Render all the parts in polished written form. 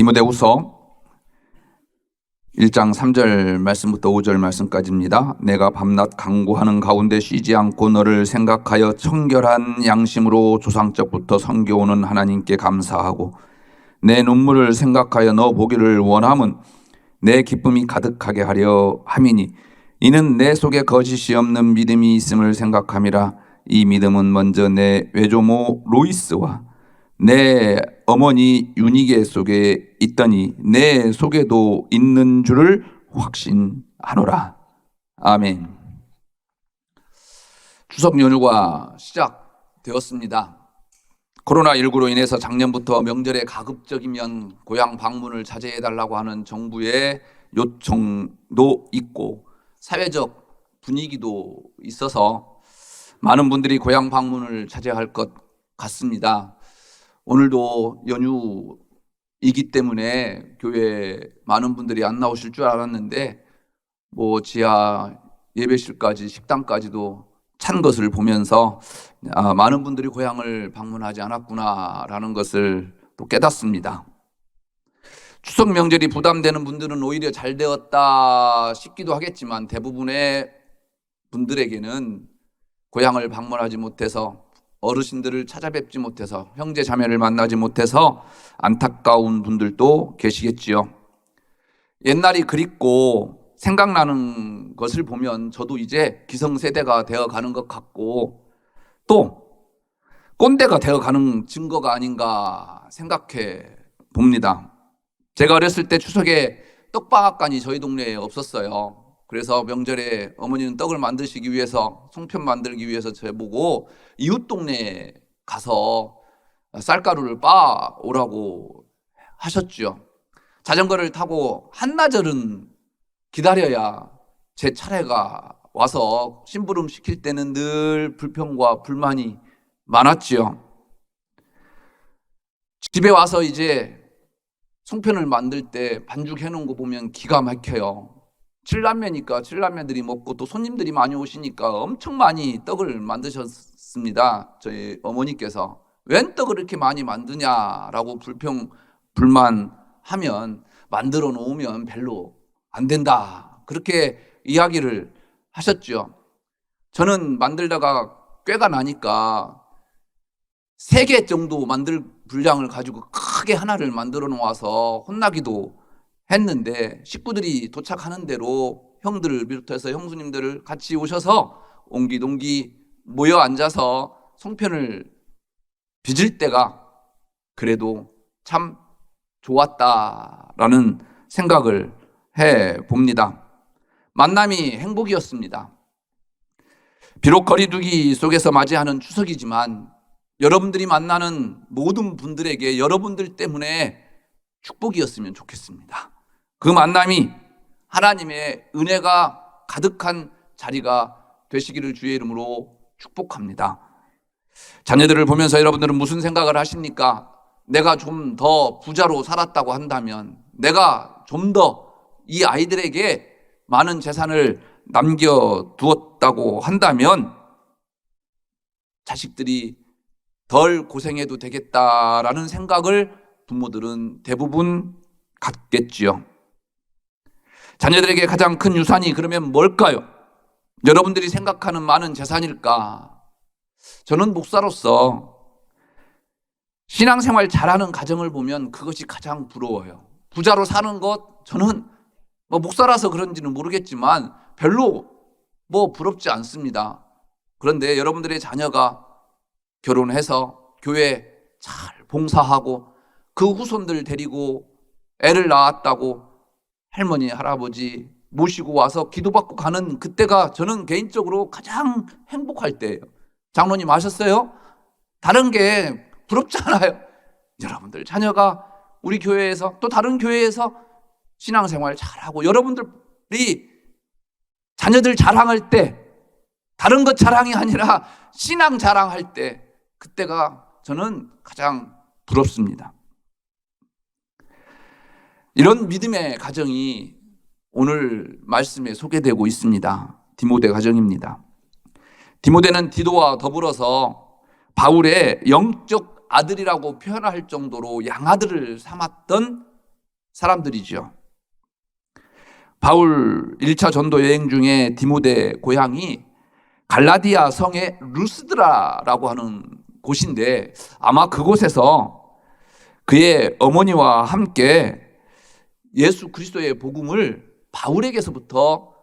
디모데후서 1장 3절 말씀부터 5절 말씀까지입니다. 내가 밤낮 간구하는 가운데 쉬지 않고 너를 생각하여 청결한 양심으로 조상적부터 섬겨오는 하나님께 감사하고 내 눈물을 생각하여 너 보기를 원함은 내 기쁨이 가득하게 하려 함이니 이는 내 속에 거짓이 없는 믿음이 있음을 생각함이라. 이 믿음은 먼저 내 외조모 로이스와 내 어머니 유니게 속에 있더니 내 속에도 있는 줄을 확신하노라. 아멘. 추석 연휴가 시작되었습니다. 코로나19로 인해서 작년부터 명절에 가급적이면 고향 방문을 자제해달라고 하는 정부의 요청도 있고 사회적 분위기도 있어서 많은 분들이 고향 방문을 자제할 것 같습니다. 오늘도 연휴이기 때문에 교회에 많은 분들이 안 나오실 줄 알았는데 지하 예배실까지 식당까지도 찬 것을 보면서 많은 분들이 고향을 방문하지 않았구나라는 것을 또 깨닫습니다. 추석 명절이 부담되는 분들은 오히려 잘 되었다 싶기도 하겠지만 대부분의 분들에게는 고향을 방문하지 못해서 어르신들을 찾아뵙지 못해서 형제 자매를 만나지 못해서 안타까운 분들도 계시겠지요. 옛날이 그립고 생각나는 것을 보면 저도 이제 기성세대가 되어가는 것 같고 또 꼰대가 되어가는 증거가 아닌가 생각해 봅니다. 제가 어렸을 때 추석에 떡방앗간이 저희 동네에 없었어요. 그래서 명절에 어머니는 떡을 만드시기 위해서 송편 만들기 위해서 저보고 이웃 동네에 가서 쌀가루를 빻아 오라고 하셨죠. 자전거를 타고 한나절은 기다려야 제 차례가 와서 심부름 시킬 때는 늘 불평과 불만이 많았지요. 집에 와서 이제 송편을 만들 때 반죽해 놓은 거 보면 기가 막혀요. 7남매니까 7남매들이 먹고 또 손님들이 많이 오시니까 엄청 많이 떡을 만드셨습니다. 저희 어머니께서 웬 떡을 이렇게 많이 만드냐라고 불평 불만하면 만들어 놓으면 별로 안 된다 그렇게 이야기를 하셨죠. 저는 만들다가 꾀가 나니까 3개 정도 만들 분량을 가지고 크게 하나를 만들어 놓아서 혼나기도 했는데 식구들이 도착하는 대로 형들을 비롯해서 형수님들을 같이 오셔서 옹기동기 모여 앉아서 송편을 빚을 때가 그래도 참 좋았다라는 생각을 해 봅니다. 만남이 행복이었습니다. 비록 거리두기 속에서 맞이하는 추석이지만 여러분들이 만나는 모든 분들에게 여러분들 때문에 축복이었으면 좋겠습니다. 그 만남이 하나님의 은혜가 가득한 자리가 되시기를 주의 이름으로 축복합니다. 자녀들을 보면서 여러분들은 무슨 생각을 하십니까? 내가 좀 더 부자로 살았다고 한다면, 내가 좀 더 이 아이들에게 많은 재산을 남겨두었다고 한다면 자식들이 덜 고생해도 되겠다라는 생각을 부모들은 대부분 갖겠지요. 자녀들에게 가장 큰 유산이 그러면 뭘까요? 여러분들이 생각하는 많은 재산일까? 저는 목사로서 신앙생활 잘하는 가정을 보면 그것이 가장 부러워요. 부자로 사는 것 저는 목사라서 그런지는 모르겠지만 별로 부럽지 않습니다. 그런데 여러분들의 자녀가 결혼해서 교회 잘 봉사하고 그 후손들 데리고 애를 낳았다고 할머니 할아버지 모시고 와서 기도받고 가는 그때가 저는 개인적으로 가장 행복할 때예요. 장로님 아셨어요? 다른 게 부럽지 않아요. 여러분들 자녀가 우리 교회에서 또 다른 교회에서 신앙생활 잘하고 여러분들이 자녀들 자랑할 때 다른 것 자랑이 아니라 신앙 자랑할 때 그때가 저는 가장 부럽습니다. 이런 믿음의 가정이 오늘 말씀에 소개되고 있습니다. 디모데 가정입니다. 디모데는 디도와 더불어서 바울의 영적 아들이라고 표현할 정도로 양아들을 삼았던 사람들이죠. 바울 1차 전도 여행 중에 디모데 고향이 갈라디아 성의 루스드라라고 하는 곳인데 아마 그곳에서 그의 어머니와 함께 예수 그리스도의 복음을 바울에게서부터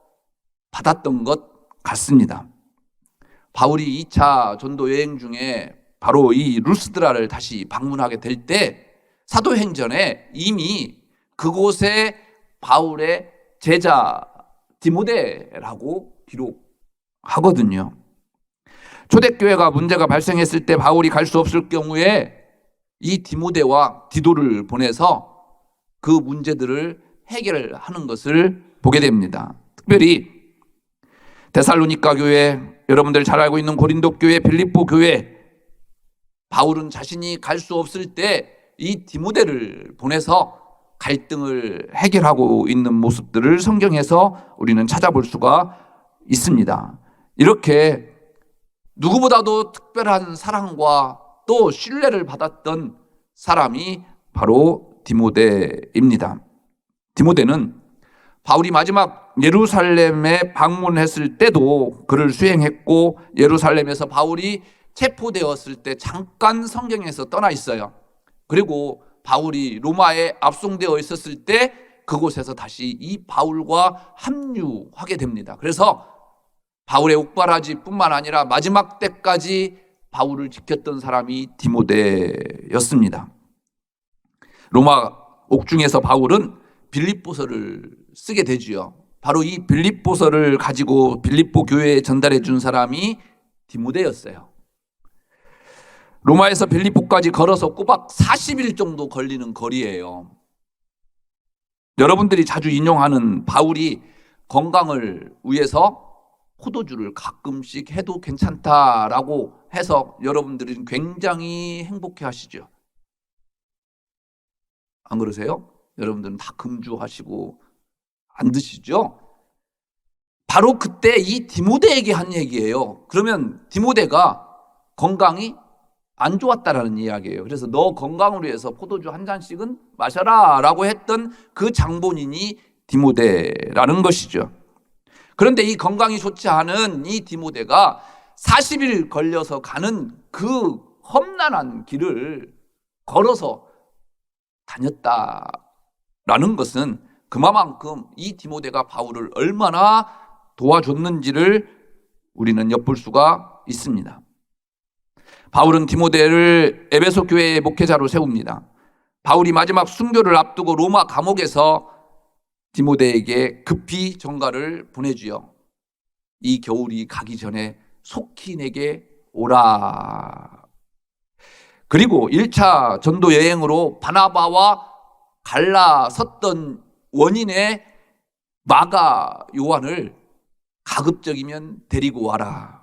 받았던 것 같습니다. 바울이 2차 전도 여행 중에 바로 이 루스드라를 다시 방문하게 될 때 사도행전에 이미 그곳에 바울의 제자 디모데라고 기록하거든요. 초대교회가 문제가 발생했을 때 바울이 갈 수 없을 경우에 이 디모데와 디도를 보내서 그 문제들을 해결하는 것을 보게 됩니다. 특별히 데살로니가 교회, 여러분들 잘 알고 있는 고린도 교회, 빌립보 교회, 바울은 자신이 갈 수 없을 때 이 디모데를 보내서 갈등을 해결하고 있는 모습들을 성경에서 우리는 찾아볼 수가 있습니다. 이렇게 누구보다도 특별한 사랑과 또 신뢰를 받았던 사람이 바로 디모데입니다. 디모데는 바울이 마지막 예루살렘에 방문했을 때도 그를 수행했고, 예루살렘에서 바울이 체포되었을 때 잠깐 성경에서 떠나 있어요. 그리고 바울이 로마에 압송되어 있었을 때 그곳에서 다시 이 바울과 합류하게 됩니다. 그래서 바울의 옥바라지뿐만 아니라 마지막 때까지 바울을 지켰던 사람이 디모데였습니다. 로마 옥중에서 바울은 빌립보서를 쓰게 되지요. 바로 이 빌립보서를 가지고 빌립보 교회에 전달해 준 사람이 디모데였어요. 로마에서 빌립보까지 걸어서 꼬박 40일 정도 걸리는 거리예요. 여러분들이 자주 인용하는 바울이 건강을 위해서 포도주를 가끔씩 해도 괜찮다라고 해서 여러분들은 굉장히 행복해 하시죠. 안 그러세요? 여러분들은 다 금주하시고 안 드시죠? 바로 그때 이 디모데에게 한 얘기예요. 그러면 디모데가 건강이 안 좋았다라는 이야기예요. 그래서 너 건강을 위해서 포도주 한 잔씩은 마셔라 라고 했던 그 장본인이 디모데라는 것이죠. 그런데 이 건강이 좋지 않은 이 디모데가 40일 걸려서 가는 그 험난한 길을 걸어서 다녔다라는 것은 그만큼 이 디모데가 바울을 얼마나 도와줬는지를 우리는 엿볼 수가 있습니다. 바울은 디모데를 에베소 교회의 목회자로 세웁니다. 바울이 마지막 순교를 앞두고 로마 감옥에서 디모데에게 급히 전가를 보내주요. 이 겨울이 가기 전에 속히 내게 오라. 그리고 1차 전도 여행으로 바나바와 갈라섰던 원인의 마가 요한을 가급적이면 데리고 와라.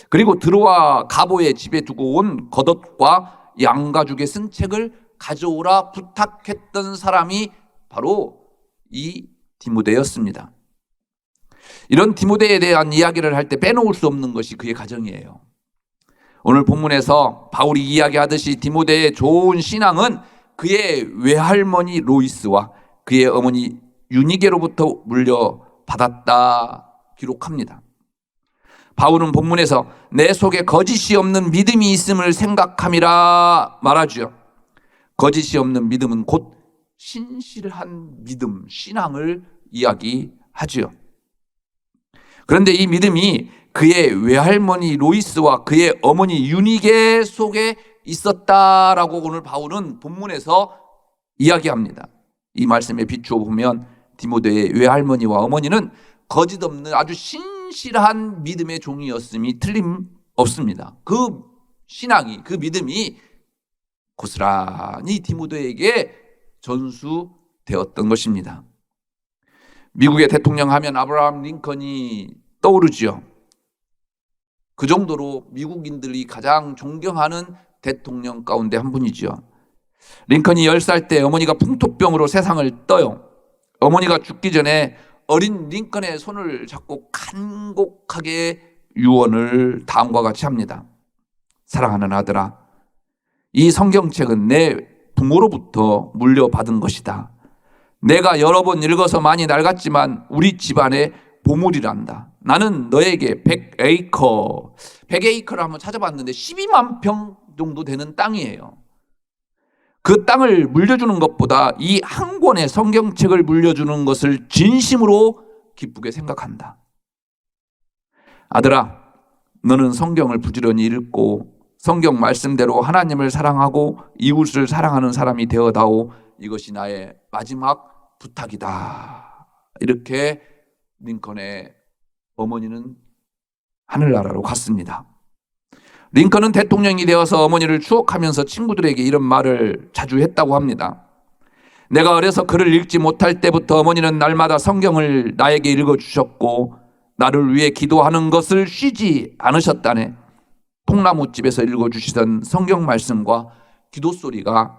그리고 드로아 가보의 집에 두고 온 겉옷과 양가죽에 쓴 책을 가져오라 부탁했던 사람이 바로 이 디모데였습니다. 이런 디모데에 대한 이야기를 할 때 빼놓을 수 없는 것이 그의 가정이에요. 오늘 본문에서 바울이 이야기하듯이 디모데의 좋은 신앙은 그의 외할머니 로이스와 그의 어머니 유니게로부터 물려받았다 기록합니다. 바울은 본문에서 내 속에 거짓이 없는 믿음이 있음을 생각함이라 말하죠. 거짓이 없는 믿음은 곧 신실한 믿음, 신앙을 이야기하죠. 그런데 이 믿음이 그의 외할머니 로이스와 그의 어머니 유니게 속에 있었다라고 오늘 바울은 본문에서 이야기합니다. 이 말씀에 비추어 보면 디모데의 외할머니와 어머니는 거짓 없는 아주 신실한 믿음의 종이었음이 틀림없습니다. 그 신앙이, 그 믿음이 고스란히 디모데에게 전수되었던 것입니다. 미국의 대통령 하면 아브라함 링컨이 떠오르지요. 그 정도로 미국인들이 가장 존경하는 대통령 가운데 한 분이지요. 링컨이 10살 때 어머니가 풍토병으로 세상을 떠요. 어머니가 죽기 전에 어린 링컨의 손을 잡고 간곡하게 유언을 다음과 같이 합니다. 사랑하는 아들아, 이 성경책은 내 부모로부터 물려받은 것이다. 내가 여러 번 읽어서 많이 낡았지만 우리 집안의 보물이란다. 나는 너에게 100에이커, 100에이커를 한번 찾아봤는데 12만 평 정도 되는 땅이에요. 그 땅을 물려주는 것보다 이 한 권의 성경책을 물려주는 것을 진심으로 기쁘게 생각한다. 아들아, 너는 성경을 부지런히 읽고 성경 말씀대로 하나님을 사랑하고 이웃을 사랑하는 사람이 되어다오. 이것이 나의 마지막 부탁이다. 이렇게 링컨의 어머니는 하늘나라로 갔습니다. 링컨은 대통령이 되어서 어머니를 추억하면서 친구들에게 이런 말을 자주 했다고 합니다. 내가 어려서 글을 읽지 못할 때부터 어머니는 날마다 성경을 나에게 읽어주셨고 나를 위해 기도하는 것을 쉬지 않으셨다네. 통나무집에서 읽어주시던 성경 말씀과 기도 소리가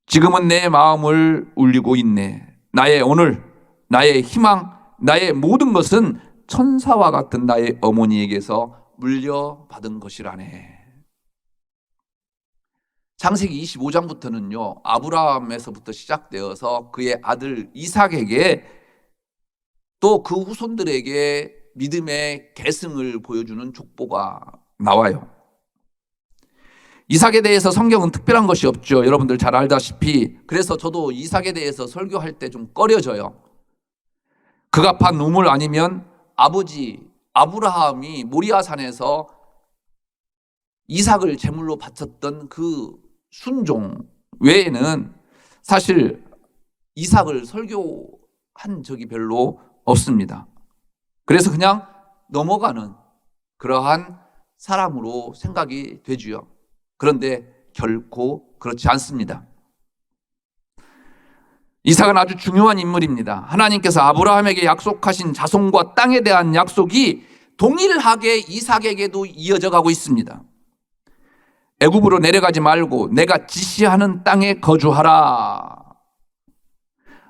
지금은 내 마음을 울리고 있네. 나의 오늘, 나의 희망, 나의 모든 것은 천사와 같은 나의 어머니에게서 물려받은 것이라네. 창세기 25장부터는요, 아브라함에서부터 시작되어서 그의 아들 이삭에게 또 그 후손들에게 믿음의 계승을 보여주는 족보가 나와요. 이삭에 대해서 성경은 특별한 것이 없죠. 여러분들 잘 알다시피. 그래서 저도 이삭에 대해서 설교할 때 좀 꺼려져요. 그가 판 우물 아니면 아버지 아브라함이 모리아산에서 이삭을 제물로 바쳤던 그 순종 외에는 사실 이삭을 설교한 적이 별로 없습니다. 그래서 그냥 넘어가는 그러한 사람으로 생각이 되지요. 그런데 결코 그렇지 않습니다. 이삭은 아주 중요한 인물입니다. 하나님께서 아브라함에게 약속하신 자손과 땅에 대한 약속이 동일하게 이삭에게도 이어져 가고 있습니다. 애굽으로 내려가지 말고 내가 지시하는 땅에 거주하라.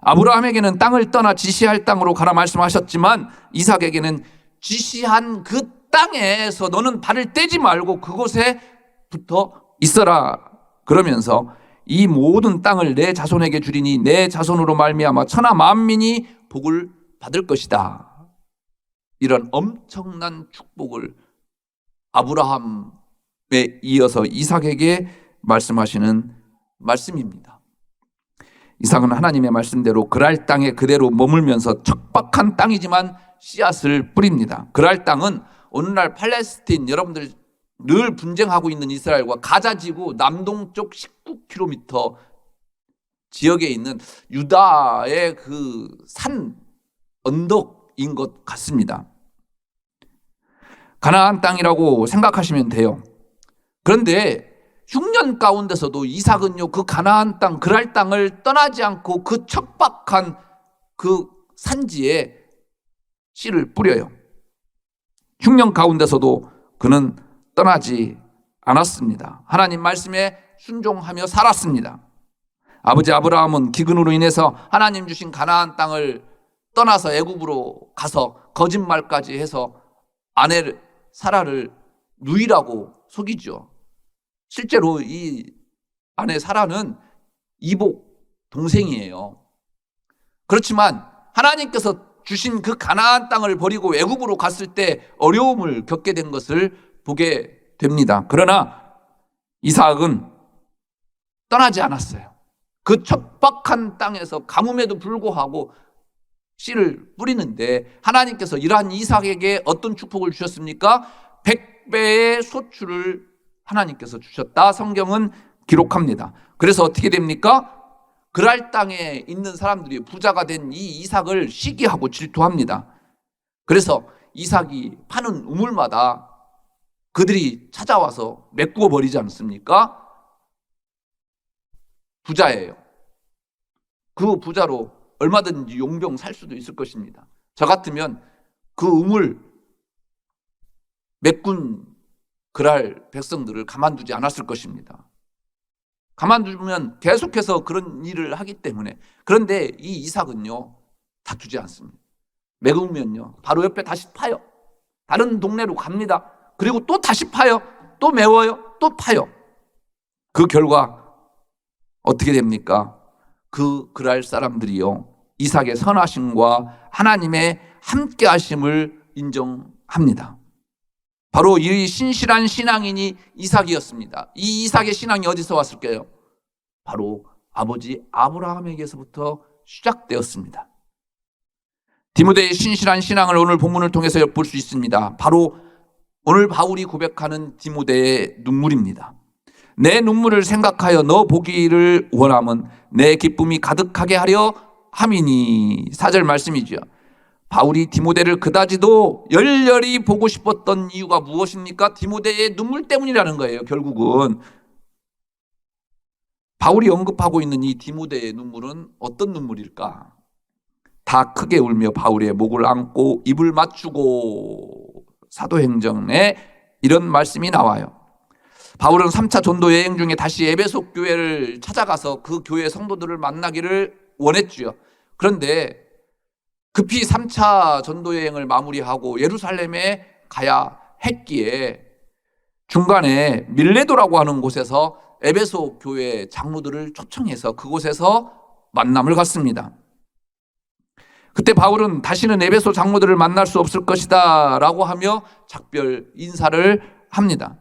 아브라함에게는 땅을 떠나 지시할 땅으로 가라 말씀하셨지만 이삭에게는 지시한 그 땅에서 너는 발을 떼지 말고 그곳에 붙어 있어라. 그러면서 이 모든 땅을 내 자손에게 주리니 내 자손으로 말미암아 천하 만민이 복을 받을 것이다. 이런 엄청난 축복을 아브라함에 이어서 이삭에게 말씀하시는 말씀입니다. 이삭은 하나님의 말씀대로 그랄 땅에 그대로 머물면서 척박한 땅이지만 씨앗을 뿌립니다. 그랄 땅은 오늘날 팔레스틴, 여러분들 늘 분쟁하고 있는 이스라엘과 가자지구 남동쪽 19km 지역에 있는 유다의 그 산 언덕인 것 같습니다. 가나안 땅이라고 생각하시면 돼요. 그런데 6년 가운데서도 이삭은요, 그 가나안 땅, 그랄 땅을 떠나지 않고 그 척박한 그 산지에 씨를 뿌려요. 6년 가운데서도 그는 떠나지 않았습니다. 하나님 말씀에 순종하며 살았습니다. 아버지 아브라함은 기근으로 인해서 하나님 주신 가나안 땅을 떠나서 애굽으로 가서 거짓말까지 해서 아내 사라를 누이라고 속이죠. 실제로 이 아내 사라는 이복 동생이에요. 그렇지만 하나님께서 주신 그 가나안 땅을 버리고 애굽으로 갔을 때 어려움을 겪게 된 것을 보게 됩니다. 그러나 이삭은 떠나지 않았어요. 그 척박한 땅에서 가뭄에도 불구하고 씨를 뿌리는데 하나님께서 이러한 이삭에게 어떤 축복을 주셨습니까? 100배의 소출을 하나님께서 주셨다. 성경은 기록합니다. 그래서 어떻게 됩니까? 그랄 땅에 있는 사람들이 부자가 된 이 이삭을 시기하고 질투합니다. 그래서 이삭이 파는 우물마다 그들이 찾아와서 메꾸어 버리지 않습니까? 부자예요. 그 부자로 얼마든지 용병 살 수도 있을 것입니다. 저 같으면 그 우물 메꾼 그랄 백성들을 가만두지 않았을 것입니다. 가만두면 계속해서 그런 일을 하기 때문에. 그런데 이 이삭은요, 다투지 않습니다. 메우면요, 바로 옆에 다시 파요. 다른 동네로 갑니다. 그리고 또 다시 파요. 또 메워요. 또 파요. 그 결과 어떻게 됩니까? 그랄 사람들이요, 이삭의 선하심과 하나님의 함께하심을 인정합니다. 바로 이 신실한 신앙인이 이삭이었습니다. 이 이삭의 신앙이 어디서 왔을까요? 바로 아버지 아브라함에게서부터 시작되었습니다. 디모데의 신실한 신앙을 오늘 본문을 통해서 엿볼 수 있습니다. 바로 오늘 바울이 고백하는 디모데의 눈물입니다. 내 눈물을 생각하여 너 보기를 원함은 내 기쁨이 가득하게 하려 함이니. 4절 말씀이죠. 바울이 디모데를 그다지도 열렬히 보고 싶었던 이유가 무엇입니까? 디모데의 눈물 때문이라는 거예요. 결국은 바울이 언급하고 있는 이 디모데의 눈물은 어떤 눈물일까? 다 크게 울며 바울의 목을 안고 입을 맞추고. 사도행전에 이런 말씀이 나와요. 바울은 3차 전도 여행 중에 다시 에베소 교회를 찾아가서 그 교회 성도들을 만나기를 원했지요. 그런데 급히 3차 전도 여행을 마무리하고 예루살렘에 가야 했기에 중간에 밀레도라고 하는 곳에서 에베소 교회 장로들을 초청해서 그곳에서 만남을 갖습니다. 그때 바울은 다시는 에베소 장로들을 만날 수 없을 것이다 라고 하며 작별 인사를 합니다.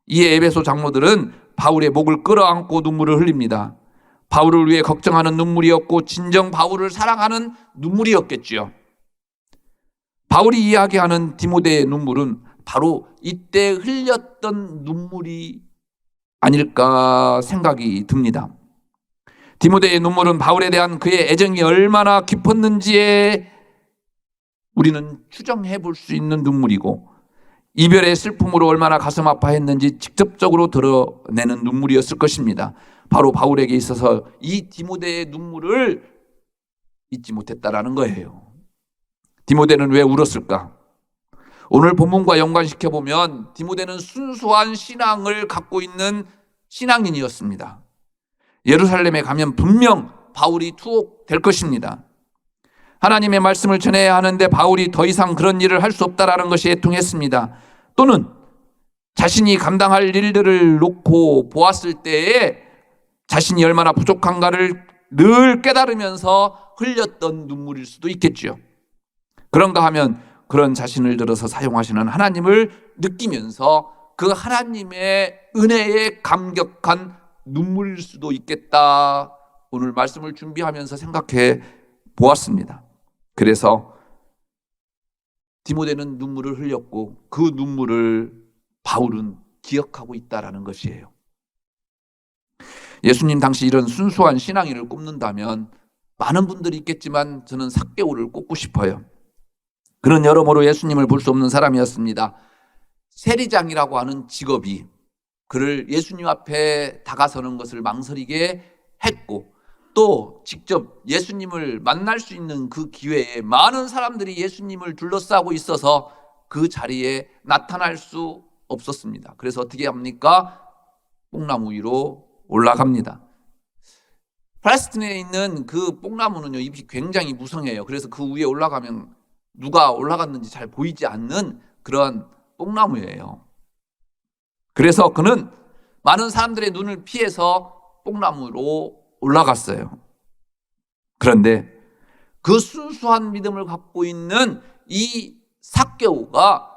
이에 에베소 장로들은 바울의 목을 끌어안고 눈물을 흘립니다. 바울을 위해 걱정하는 눈물이었고 진정 바울을 사랑하는 눈물이었겠지요. 바울이 이야기하는 디모데의 눈물은 바로 이때 흘렸던 눈물이 아닐까 생각이 듭니다. 디모데의 눈물은 바울에 대한 그의 애정이 얼마나 깊었는지에 우리는 추정해 볼 수 있는 눈물이고, 이별의 슬픔으로 얼마나 가슴 아파했는지 직접적으로 드러내는 눈물이었을 것입니다. 바로 바울에게 있어서 이 디모데의 눈물을 잊지 못했다라는 거예요. 디모데는 왜 울었을까? 오늘 본문과 연관시켜보면 디모데는 순수한 신앙을 갖고 있는 신앙인이었습니다. 예루살렘에 가면 분명 바울이 투옥될 것입니다. 하나님의 말씀을 전해야 하는데 바울이 더 이상 그런 일을 할 수 없다라는 것이 애통했습니다. 또는 자신이 감당할 일들을 놓고 보았을 때에 자신이 얼마나 부족한가를 늘 깨달으면서 흘렸던 눈물일 수도 있겠죠. 그런가 하면 그런 자신을 들어서 사용하시는 하나님을 느끼면서 그 하나님의 은혜에 감격한 눈물일 수도 있겠다. 오늘 말씀을 준비하면서 생각해 보았습니다. 그래서 디모데는 눈물을 흘렸고 그 눈물을 바울은 기억하고 있다라는 것이에요. 예수님 당시 이런 순수한 신앙인을 꼽는다면 많은 분들이 있겠지만 저는 삭개오를 꼽고 싶어요. 그는 여러모로 예수님을 볼 수 없는 사람이었습니다. 세리장이라고 하는 직업이 그를 예수님 앞에 다가서는 것을 망설이게 했고, 또 직접 예수님을 만날 수 있는 그 기회에 많은 사람들이 예수님을 둘러싸고 있어서 그 자리에 나타날 수 없었습니다. 그래서 어떻게 합니까? 뽕나무 위로 올라갑니다. 팔레스틴에 있는 그 뽕나무는요, 잎이 굉장히 무성해요. 그래서 그 위에 올라가면 누가 올라갔는지 잘 보이지 않는 그런 뽕나무예요. 그래서 그는 많은 사람들의 눈을 피해서 뽕나무로 올라갔어요. 그런데 그 순수한 믿음을 갖고 있는 이 삭개오가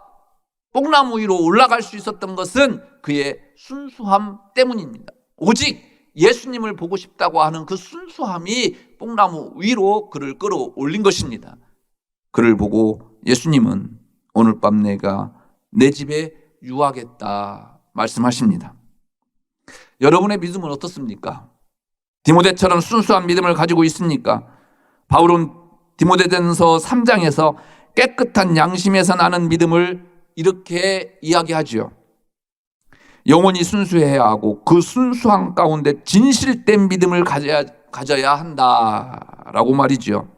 뽕나무 위로 올라갈 수 있었던 것은 그의 순수함 때문입니다. 오직 예수님을 보고 싶다고 하는 그 순수함이 뽕나무 위로 그를 끌어올린 것입니다. 그를 보고 예수님은 오늘 밤 내가 내 집에 유하겠다 말씀하십니다. 여러분의 믿음은 어떻습니까? 디모데처럼 순수한 믿음을 가지고 있습니까? 바울은 디모데전서 3장에서 깨끗한 양심에서 나는 믿음을 이렇게 이야기하지요. 영혼이 순수해야 하고 그 순수함 가운데 진실된 믿음을 가져야 한다라고 말이죠.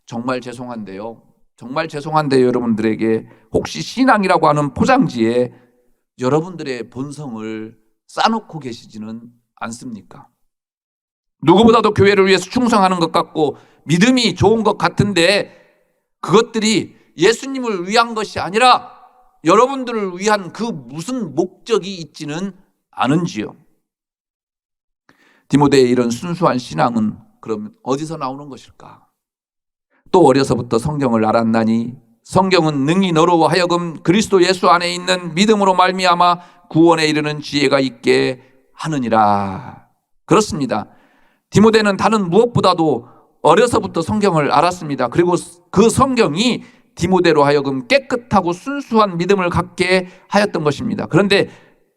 정말 죄송한데요. 여러분들에게 혹시 신앙이라고 하는 포장지에 여러분들의 본성을 싸놓고 계시지는 않습니까? 누구보다도 교회를 위해서 충성하는 것 같고 믿음이 좋은 것 같은데 그것들이 예수님을 위한 것이 아니라 여러분들을 위한 그 무슨 목적이 있지는 않은지요. 디모데의 이런 순수한 신앙은 그럼 어디서 나오는 것일까? 또 어려서부터 성경을 알았나니 성경은 능히 너로 하여금 그리스도 예수 안에 있는 믿음으로 말미암아 구원에 이르는 지혜가 있게 하느니라. 그렇습니다. 디모데는 다른 무엇보다도 어려서부터 성경을 알았습니다. 그리고 그 성경이 디모데로 하여금 깨끗하고 순수한 믿음을 갖게 하였던 것입니다. 그런데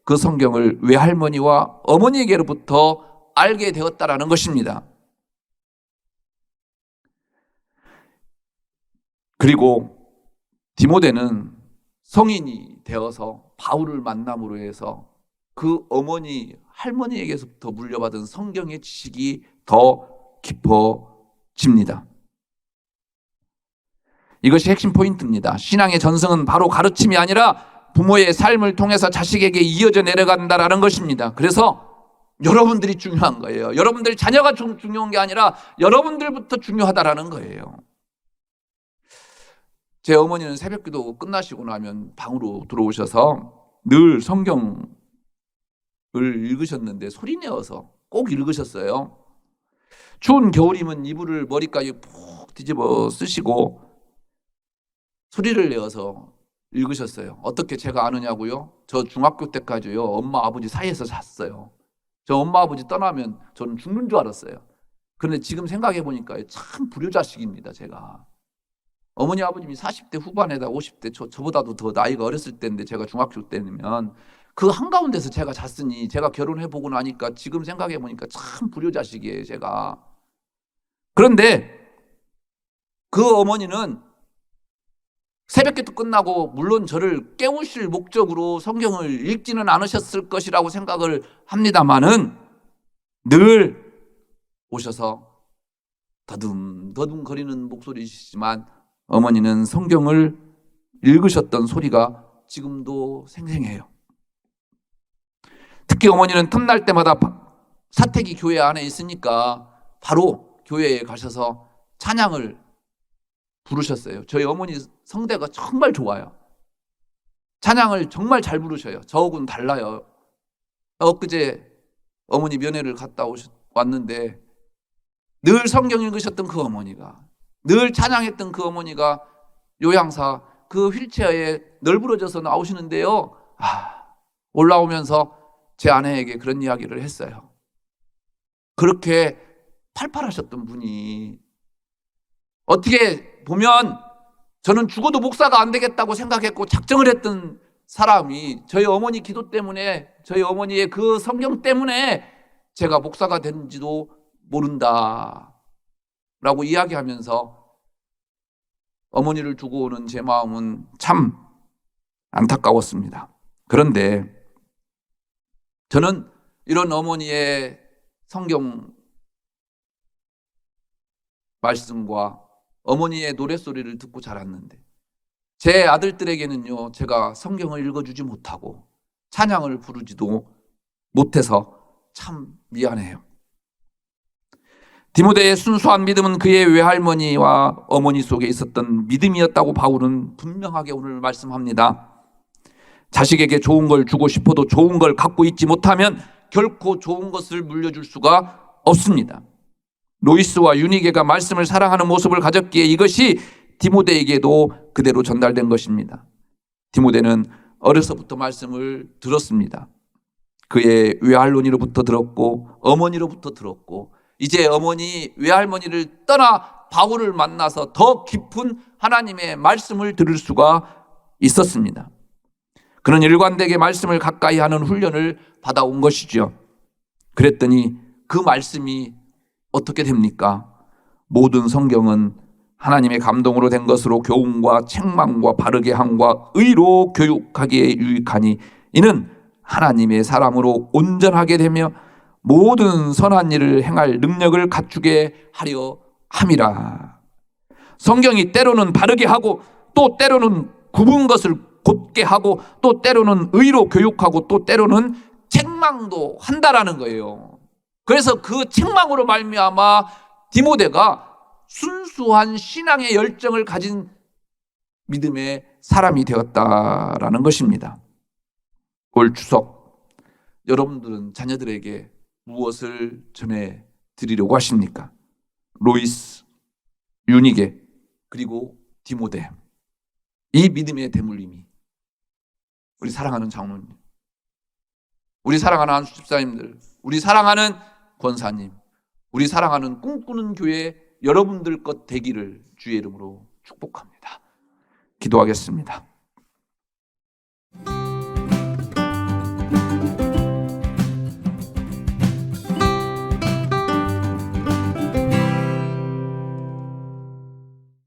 그 성경을 외할머니와 어머니에게로부터 알게 되었다라는 것입니다. 그리고 디모데는 성인이 되어서 바울을 만남으로 해서 그 어머니, 할머니에게서부터 물려받은 성경의 지식이 더 깊어집니다. 이것이 핵심 포인트입니다. 신앙의 전승은 바로 가르침이 아니라 부모의 삶을 통해서 자식에게 이어져 내려간다라는 것입니다. 그래서 여러분들이 중요한 거예요. 여러분들 자녀가 중요한 게 아니라 여러분들부터 중요하다라는 거예요. 제 어머니는 새벽기도 끝나시고 나면 방으로 들어오셔서 늘 성경을 읽으셨는데 소리내어서 꼭 읽으셨어요. 추운 겨울이면 이불을 머리까지 푹 뒤집어 쓰시고 소리를 내어서 읽으셨어요. 어떻게 제가 아느냐고요? 저 중학교 때까지요 엄마 아버지 사이에서 잤어요. 저 엄마 아버지 떠나면 저는 죽는 줄 알았어요. 그런데 지금 생각해 보니까 참 불효자식입니다. 제가 어머니 아버님이 40대 후반에다 50대 저보다도 더 나이가 어렸을 때인데 제가 중학교 때면 그 한가운데서 제가 잤으니 제가 결혼해 보고 나니까 지금 생각해 보니까 참 불효자식이에요. 제가. 그런데 그 어머니는 새벽기도 끝나고 물론 저를 깨우실 목적으로 성경을 읽지는 않으셨을 것이라고 생각을 합니다마는 늘 오셔서 더듬더듬 거리는 목소리이시지만 어머니는 성경을 읽으셨던 소리가 지금도 생생해요. 특히 어머니는 틈날 때마다 사택이 교회 안에 있으니까 바로 교회에 가셔서 찬양을 부르셨어요. 저희 어머니 성대가 정말 좋아요. 찬양을 정말 잘 부르셔요. 저하고는 달라요. 엊그제 어머니 면회를 갔다 왔는데 늘 성경 읽으셨던 그 어머니가, 늘 찬양했던 그 어머니가 요양사 그 휠체어에 널브러져서 나오시는데요. 올라오면서 제 아내에게 그런 이야기를 했어요. 그렇게 팔팔하셨던 분이 어떻게 보면 저는 죽어도 목사가 안 되겠다고 생각했고 작정을 했던 사람이 저희 어머니 기도 때문에, 저희 어머니의 그 성경 때문에 제가 목사가 된지도 모른다 라고 이야기하면서 어머니를 두고 오는 제 마음은 참 안타까웠습니다. 그런데 저는 이런 어머니의 성경 말씀과 어머니의 노랫소리를 듣고 자랐는데 제 아들들에게는요, 제가 성경을 읽어주지 못하고 찬양을 부르지도 못해서 참 미안해요. 디모데의 순수한 믿음은 그의 외할머니와 어머니 속에 있었던 믿음이었다고 바울은 분명하게 오늘 말씀합니다. 자식에게 좋은 걸 주고 싶어도 좋은 걸 갖고 있지 못하면 결코 좋은 것을 물려줄 수가 없습니다. 로이스와 유니게가 말씀을 사랑하는 모습을 가졌기에 이것이 디모데에게도 그대로 전달된 것입니다. 디모데는 어려서부터 말씀을 들었습니다. 그의 외할머니로부터 들었고 어머니로부터 들었고 이제 어머니, 외할머니를 떠나 바울을 만나서 더 깊은 하나님의 말씀을 들을 수가 있었습니다. 그는 일관되게 말씀을 가까이 하는 훈련을 받아온 것이죠. 그랬더니 그 말씀이 어떻게 됩니까? 모든 성경은 하나님의 감동으로 된 것으로 교훈과 책망과 바르게 함과 의로 교육하기에 유익하니 이는 하나님의 사람으로 온전하게 되며 모든 선한 일을 행할 능력을 갖추게 하려 함이라. 성경이 때로는 바르게 하고 또 때로는 굽은 것을 곧게 하고 또 때로는 의로 교육하고 또 때로는 책망도 한다라는 거예요. 그래서 그 책망으로 말미암아 디모데가 순수한 신앙의 열정을 가진 믿음의 사람이 되었다라는 것입니다. 올 추석 여러분들은 자녀들에게 무엇을 전해 드리려고 하십니까? 로이스, 유니게, 그리고 디모데. 이 믿음의 대물림이 우리 사랑하는 장로님, 우리 사랑하는 안수 집사님들, 우리 사랑하는 권사님, 우리 사랑하는 꿈꾸는 교회 여러분들 것 되기를 주의 이름으로 축복합니다. 기도하겠습니다.